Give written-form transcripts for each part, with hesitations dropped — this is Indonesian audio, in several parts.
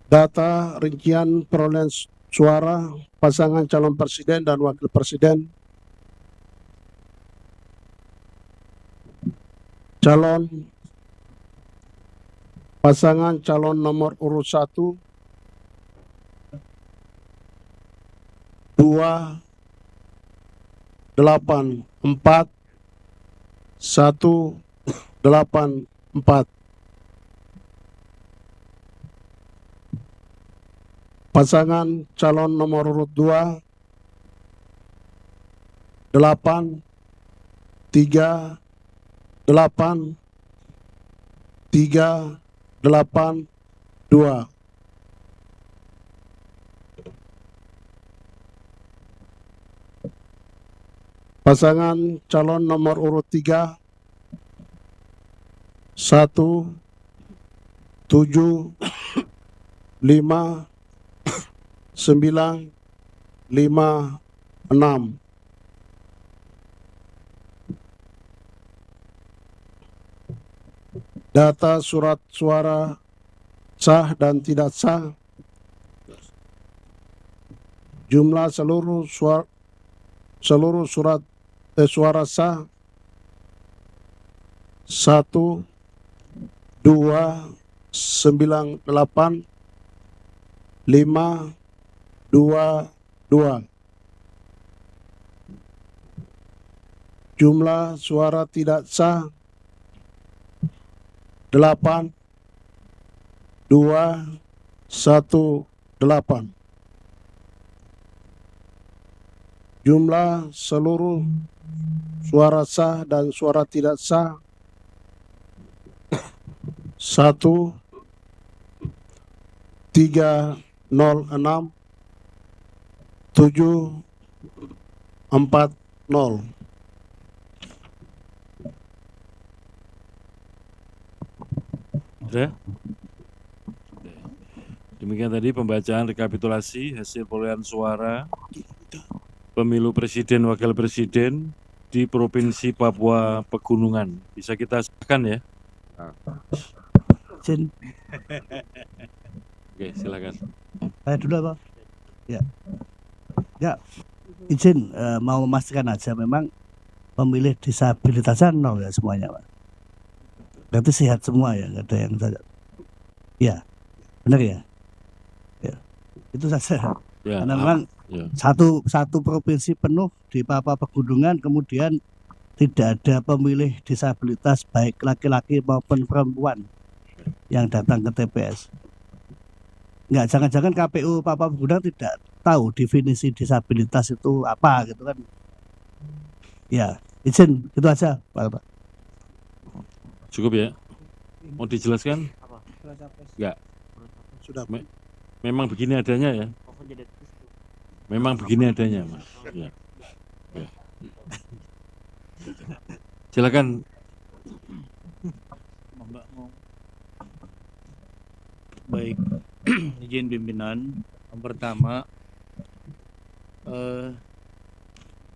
Data rincian perolehan suara pasangan calon presiden dan wakil presiden. Pasangan calon nomor urut 1 2 8 4 1 8 4. Pasangan calon nomor urut 2 8 3 8 3 8 2. Pasangan calon nomor urut 3 1 7 5 9 5 6. Data surat suara sah dan tidak sah. Jumlah seluruh surat suara sah 1 2 9 8 5 2 2. Jumlah suara tidak sah 8 2 1 8. Jumlah seluruh suara sah dan suara tidak sah 1 3 0 6 7 4 0. Sudah? Demikian tadi pembacaan rekapitulasi hasil perolehan suara pemilu presiden wakil presiden di Provinsi Papua Pegunungan. Bisa kita sahkan ya? Izin. Oke, silakan. Saya dulu Pak. Ya, izin mau memastikan aja memang pemilih disabilitasnya 0 ya semuanya Pak. Berarti sehat semua ya, nggak ada yang saja. Ya, benar ya? Ya, itu saja. Ya, Karena memang ya. satu provinsi penuh di Papua Pegunungan, kemudian tidak ada pemilih disabilitas baik laki-laki maupun perempuan yang datang ke TPS. Enggak, jangan-jangan KPU Papua Pegunungan tidak tahu definisi disabilitas itu apa gitu kan. Ya, izin itu aja Pak. Cukup ya? Mau dijelaskan? Enggak. Sudah. Memang begini adanya ya? Memang begini adanya, Mas. Ya. Ya. Silakan. Baik, izin pimpinan. Yang pertama,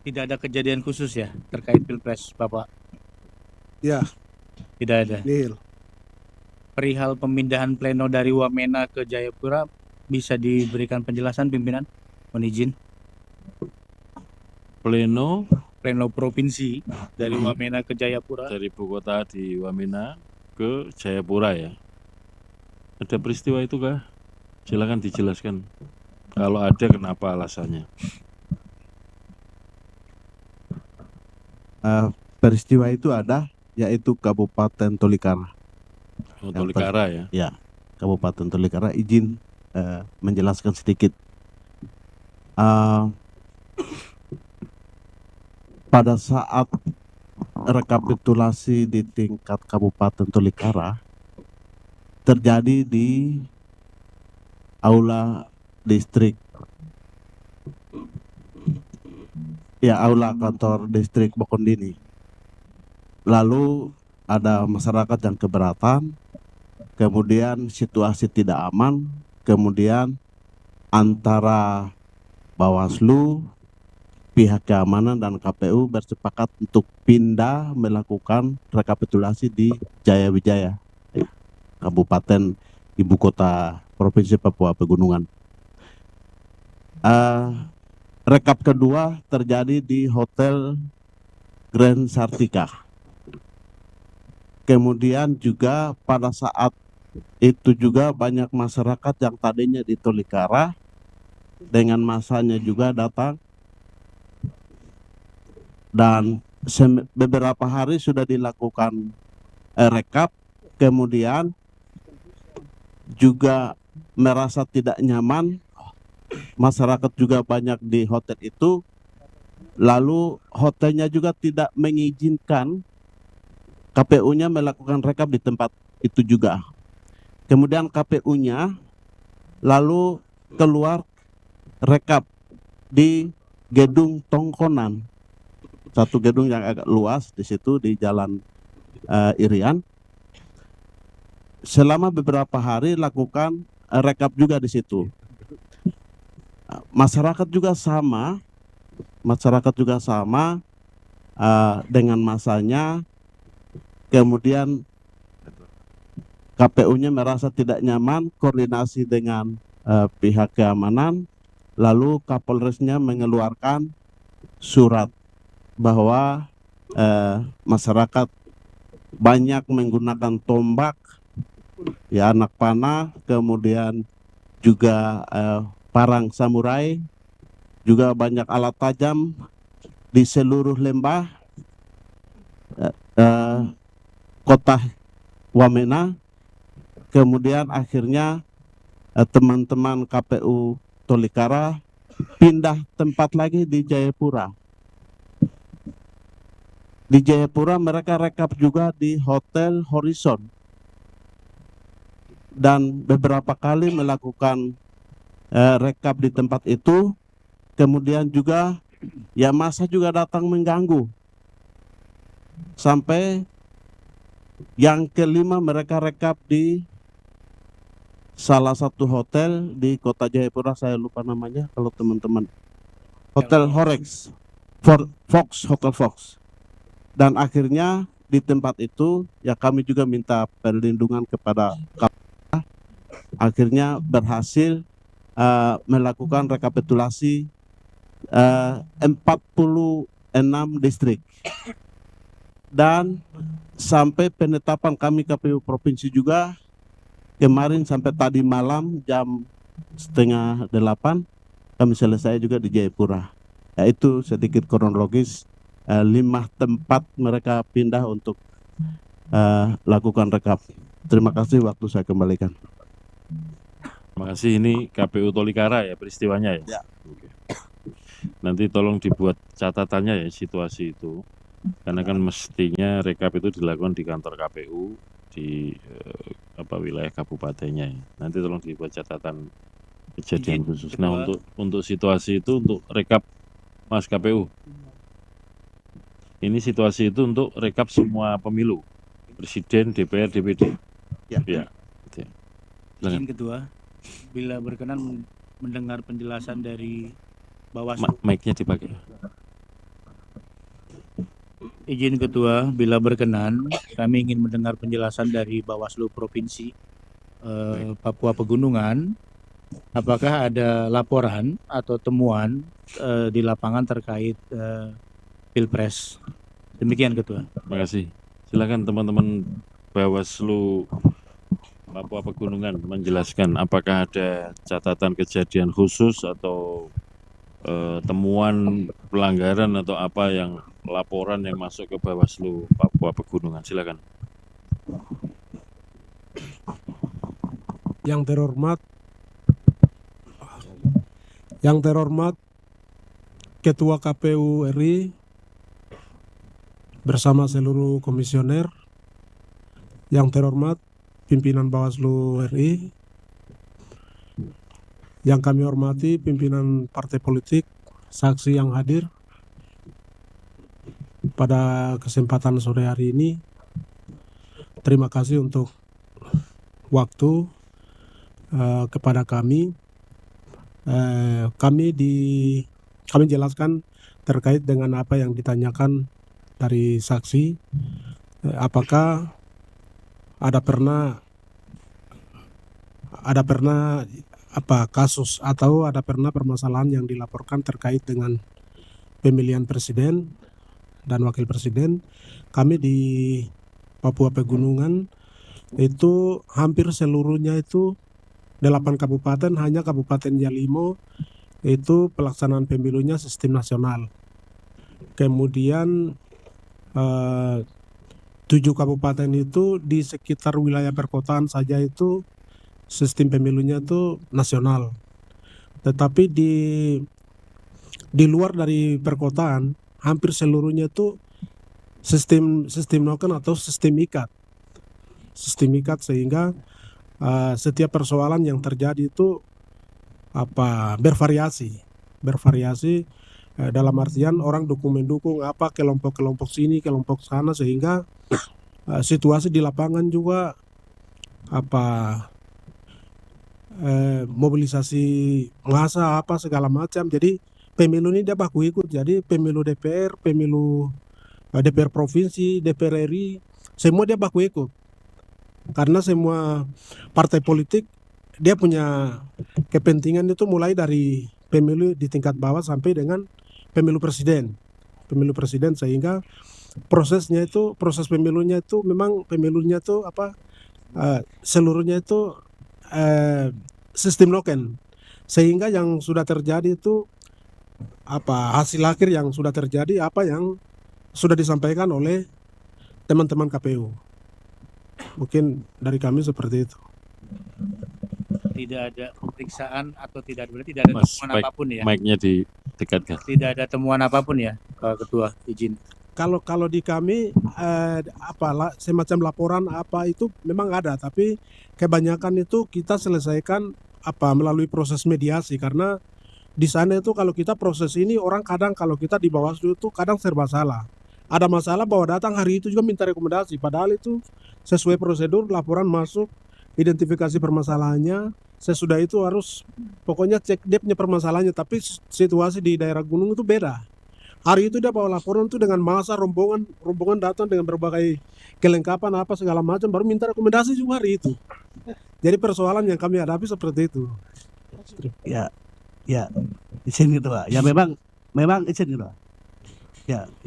tidak ada kejadian khusus ya terkait Pilpres, Bapak? Ya. Tidak ada. Nihil. Perihal pemindahan pleno dari Wamena ke Jayapura, bisa diberikan penjelasan pimpinan? Mohon izin. Pleno provinsi dari Wamena ke Jayapura. Dari ibu kota di Wamena ke Jayapura ya. Ada peristiwa itu kah? Silakan dijelaskan. Kalau ada, kenapa alasannya? Peristiwa itu ada, yaitu Kabupaten Tolikara. Oh, Tolikara ya? Ya, Kabupaten Tolikara. Izin menjelaskan sedikit. Pada saat rekapitulasi di tingkat Kabupaten Tolikara terjadi di aula distrik, ya aula kantor distrik Bokondini. Lalu ada masyarakat yang keberatan, kemudian situasi tidak aman, kemudian antara Bawaslu, pihak keamanan dan KPU bersepakat untuk pindah melakukan rekapitulasi di Jayawijaya. Kabupaten Ibu Kota Provinsi Papua Pegunungan. Rekap kedua terjadi di Hotel Grand Sartika. Kemudian juga pada saat itu juga banyak masyarakat yang tadinya di Tolikara dengan masanya juga datang, dan beberapa hari sudah dilakukan rekap, kemudian juga merasa tidak nyaman, masyarakat juga banyak di hotel itu, lalu hotelnya juga tidak mengizinkan KPU-nya melakukan rekap di tempat itu juga. Kemudian KPU-nya lalu keluar rekap di gedung Tongkonan, satu gedung yang agak luas di situ di Jalan Irian. Selama beberapa hari lakukan rekap juga di situ. Masyarakat juga sama dengan masanya. Kemudian KPU-nya merasa tidak nyaman, koordinasi dengan pihak keamanan, lalu Kapolresnya mengeluarkan surat bahwa masyarakat banyak menggunakan tombak, ya, anak panah, kemudian juga parang samurai, juga banyak alat tajam di seluruh lembah kota Wamena. Kemudian akhirnya teman-teman KPU Tolikara pindah tempat lagi di Jayapura. Di Jayapura mereka rekap juga di Hotel Horizon, dan beberapa kali melakukan rekap di tempat itu. Kemudian juga ya masa juga datang mengganggu, sampai yang kelima mereka rekap di salah satu hotel di kota Jayapura, saya lupa namanya kalau teman-teman, Hotel Horex, Hotel Fox. Dan akhirnya di tempat itu ya kami juga minta perlindungan kepada KPK, akhirnya berhasil melakukan rekapitulasi 46 distrik. Dan sampai penetapan kami KPU Provinsi juga kemarin sampai tadi malam jam 7:30 kami selesai juga di Jayapura. Yaitu sedikit kronologis 5 tempat mereka pindah untuk lakukan rekap. Terima kasih, waktu saya kembalikan. Terima kasih. Ini KPU Tolikara ya peristiwanya ya? Ya. Oke. Nanti tolong dibuat catatannya ya situasi itu. Karena kan mestinya rekap itu dilakukan di kantor KPU di wilayah kabupatennya ya. Nanti tolong dibuat catatan kejadian khusus. Nah, untuk situasi itu, untuk rekap Mas KPU. Ini situasi itu untuk rekap semua pemilu, Presiden, DPR, DPD. Ya. Ya. Izin Ketua, bila berkenan mendengar penjelasan dari Bawaslu. Mic-nya dipakai. Izin Ketua, bila berkenan kami ingin mendengar penjelasan dari Bawaslu Provinsi Papua Pegunungan. Apakah ada laporan atau temuan di lapangan terkait Pilpres? Demikian Ketua. Terima kasih. Silakan teman-teman Bawaslu Papua Pegunungan menjelaskan apakah ada catatan kejadian khusus atau temuan pelanggaran atau apa yang laporan yang masuk ke Bawaslu Papua Pegunungan. Silakan. Yang terhormat Ketua KPU RI bersama seluruh komisioner, yang terhormat pimpinan Bawaslu RI, yang kami hormati pimpinan partai politik, saksi yang hadir pada kesempatan sore hari ini. Terima kasih untuk waktu kepada kami. Kami jelaskan terkait dengan apa yang ditanyakan dari saksi, apakah ada pernah ada pernah kasus atau ada pernah permasalahan yang dilaporkan terkait dengan pemilihan presiden dan wakil presiden. Kami di Papua Pegunungan itu hampir seluruhnya itu 8 kabupaten, hanya Kabupaten Yalimo itu pelaksanaan pemilunya sistem nasional. Kemudian 7 kabupaten itu di sekitar wilayah perkotaan saja itu sistem pemilunya itu nasional. Tetapi di luar dari perkotaan hampir seluruhnya itu sistem token atau sistem ikat. Sistem ikat sehingga setiap persoalan yang terjadi itu bervariasi dalam artian orang mendukung kelompok sini, kelompok sana, sehingga situasi di lapangan juga mobilisasi massa segala macam. Jadi pemilu ini dia baku ikut. Jadi pemilu DPR, pemilu DPR provinsi, DPR RI, semua dia baku ikut. Karena semua partai politik dia punya kepentingan itu mulai dari pemilu di tingkat bawah sampai dengan pemilu presiden, sehingga proses pemilunya itu memang seluruhnya itu sistem noken, sehingga yang sudah terjadi itu hasil akhir yang sudah terjadi yang sudah disampaikan oleh teman-teman KPU. Mungkin dari kami seperti itu. Tidak ada pemeriksaan atau tidak ada Mas, temuan apapun ya. Mic-nya didekatkan. Tidak ada temuan apapun ya, Ketua, izin. Kalau di kami semacam laporan itu memang ada, tapi kebanyakan itu kita selesaikan melalui proses mediasi, karena di sana itu kalau kita proses ini orang kadang kalau kita di Bawaslu itu kadang serba salah. Ada masalah bahwa datang hari itu juga minta rekomendasi, padahal itu sesuai prosedur, laporan masuk, identifikasi permasalahannya, sesudah itu harus pokoknya cek dia punya permasalahannya. Tapi situasi di daerah gunung itu beda. Hari itu dia bawa laporan itu dengan masa rombongan datang dengan berbagai kelengkapan segala macam, baru minta rekomendasi juga hari itu. Jadi persoalan yang kami hadapi seperti itu. Ya izin gitu Pak. Ya memang izin gitu Pak.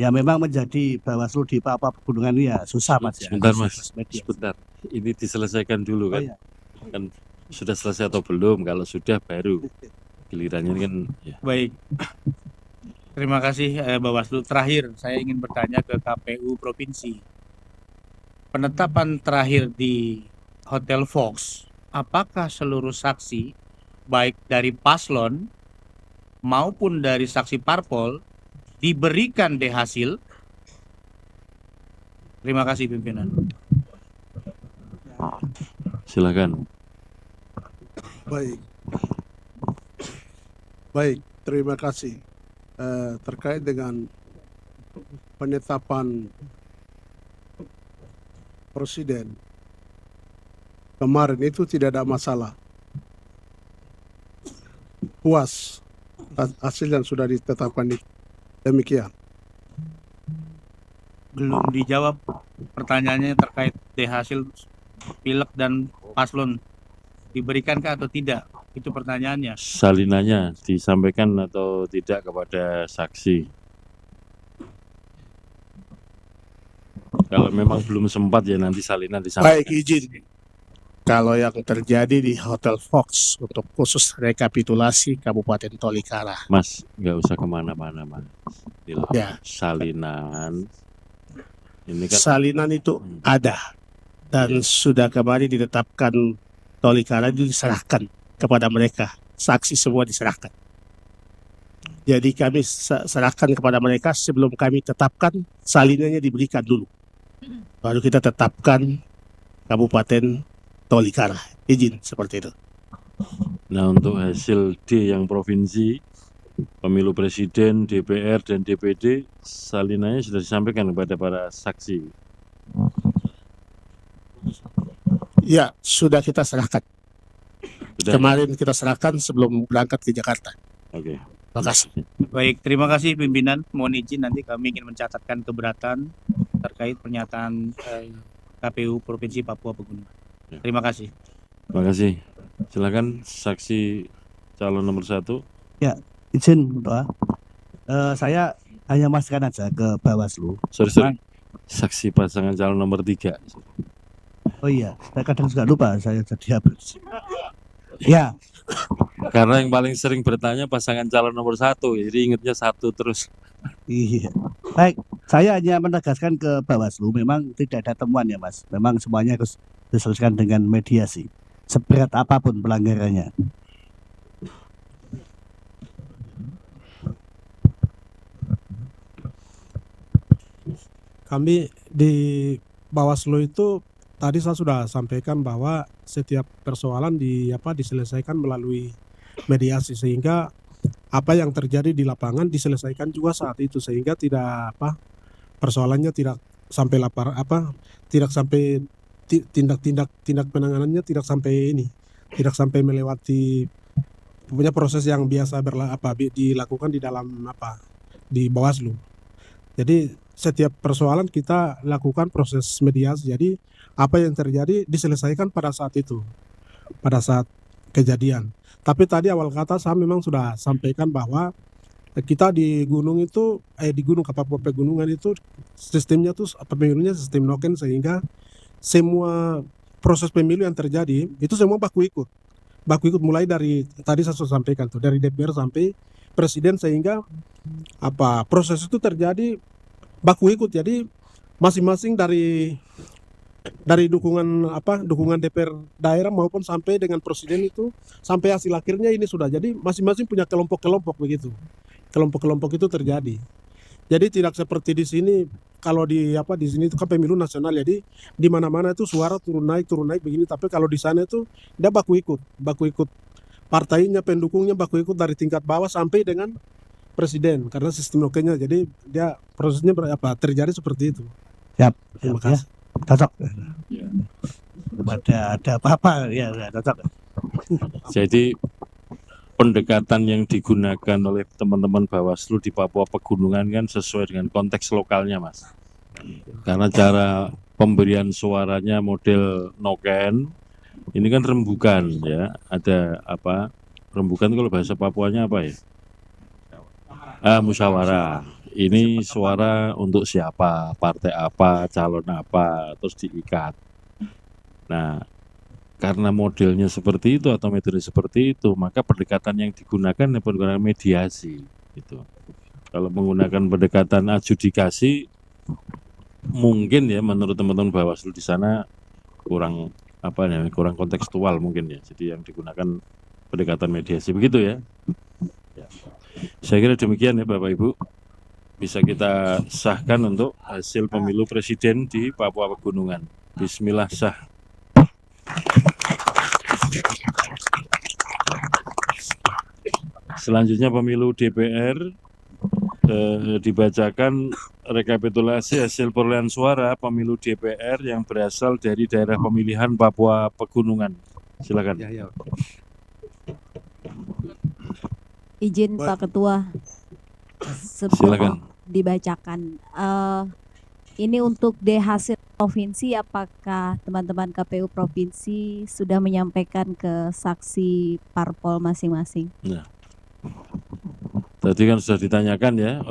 Ya memang menjadi Bawaslu di Papua Pegunungan ini ya susah Mas. Sebentar Mas, sebentar. Ini diselesaikan dulu kan. iya. Kan sudah selesai atau belum? Kalau sudah baru gilirannya kan ya. Baik. Terima kasih Bawaslu. Terakhir saya ingin bertanya ke KPU Provinsi. Penetapan terakhir di Hotel Fox, apakah seluruh saksi baik dari paslon maupun dari saksi parpol diberikan hasil? Terima kasih pimpinan. Silakan. Baik, terima kasih. Terkait dengan penetapan presiden kemarin itu tidak ada masalah. Puas hasil yang sudah ditetapkan demikian. Belum dijawab pertanyaannya terkait hasil pilek dan paslon, diberikankah atau tidak? Itu pertanyaannya. Salinannya disampaikan atau tidak kepada saksi? Kalau memang belum sempat ya nanti salinan disampaikan. Baik, izin. Kalau yang terjadi di Hotel Fox untuk khusus rekapitulasi Kabupaten Tolikara. Mas, nggak usah kemana-mana Mas. Ya. Salinan. Ini kan Salinan itu ada dan sudah kemarin ditetapkan Tolikara itu diserahkan kepada mereka. Saksi semua diserahkan. Jadi kami serahkan kepada mereka sebelum kami tetapkan, salinannya diberikan dulu. Baru kita tetapkan Kabupaten Tolikara. Izin seperti itu. Nah, untuk hasil D yang provinsi, pemilu presiden, DPR, dan DPD, salinannya sudah disampaikan kepada para saksi. Ya, sudah kita serahkan. Sudah? Kemarin kita serahkan sebelum berangkat ke Jakarta. Oke. Terima kasih. Baik, terima kasih pimpinan. Mohon izin nanti kami ingin mencatatkan keberatan terkait pernyataan KPU Provinsi Papua Pegunungan. Terima kasih. Terima kasih. Silakan saksi calon nomor 1. Izin Ketua. Saya hanya masukan aja ke Bawaslu. Sorry. Saksi pasangan calon nomor 3. Oh iya, saya kadang suka lupa, saya jadi habis. Ya, Karena yang paling sering bertanya pasangan calon nomor 1, jadi ingatnya 1 terus. iya. Baik, saya hanya menegaskan ke Bawaslu, memang tidak ada temuan ya Mas. Memang semuanya harus diselesaikan dengan mediasi, seberat apapun pelanggarannya. Kami di Bawaslu itu tadi saya sudah sampaikan bahwa setiap persoalan diselesaikan melalui mediasi, sehingga apa yang terjadi di lapangan diselesaikan juga saat itu, sehingga tidak persoalannya tidak sampai tidak sampai tindak penanganannya tidak sampai melewati punya proses yang biasa dilakukan di dalam di Bawaslu. Jadi setiap persoalan kita lakukan proses mediasi. Jadi apa yang terjadi diselesaikan pada saat itu, pada saat kejadian. Tapi tadi awal kata saya memang sudah sampaikan bahwa kita di gunung itu di Gunung Papua Pegunungan itu sistemnya tuh pemilunya sistem noken, sehingga semua proses pemilu yang terjadi itu semua baku ikut mulai dari tadi saya sudah sampaikan tuh, dari DPR sampai presiden, sehingga proses itu terjadi baku ikut. Jadi masing-masing dari dukungan DPR daerah maupun sampai dengan presiden itu sampai hasil akhirnya ini sudah. Jadi masing-masing punya kelompok-kelompok begitu. Kelompok-kelompok itu terjadi. Jadi tidak seperti di sini. Kalau di sini itu kan pemilu nasional, jadi di mana-mana itu suara turun naik begini. Tapi kalau di sana itu dia baku ikut partainya, pendukungnya baku ikut dari tingkat bawah sampai dengan presiden, karena sistem nokenya. Jadi dia prosesnya terjadi seperti itu. Siap. Terima Ya, kasih. cocok. Ya. Ada apa-apa ya, cocok. Jadi pendekatan yang digunakan oleh teman-teman Bawaslu di Papua Pegunungan kan sesuai dengan konteks lokalnya, Mas. Karena cara pemberian suaranya model noken, ini kan rembukan ya. Ada rembukan kalau bahasa Papuanya apa ya? Musyawarah. Ini suara untuk siapa, partai apa, calon apa, terus diikat. Nah, karena modelnya seperti itu atau metode seperti itu, maka pendekatan yang digunakan adalah mediasi. Gitu. Kalau menggunakan pendekatan adjudikasi, mungkin ya menurut teman-teman Bawaslu di sana kurang kurang kontekstual mungkin ya. Jadi yang digunakan pendekatan mediasi begitu ya. Saya kira demikian ya Bapak Ibu. Bisa kita sahkan untuk hasil pemilu presiden di Papua Pegunungan. Bismillah sah. Selanjutnya pemilu DPR, dibacakan rekapitulasi hasil perolehan suara pemilu DPR yang berasal dari daerah pemilihan Papua Pegunungan. Silakan. Izin Baik. Pak Ketua, Silakan. sebelum dibacakan, ini untuk hasil provinsi, apakah teman-teman KPU provinsi sudah menyampaikan ke saksi parpol masing-masing? Tadi kan sudah ditanyakan ya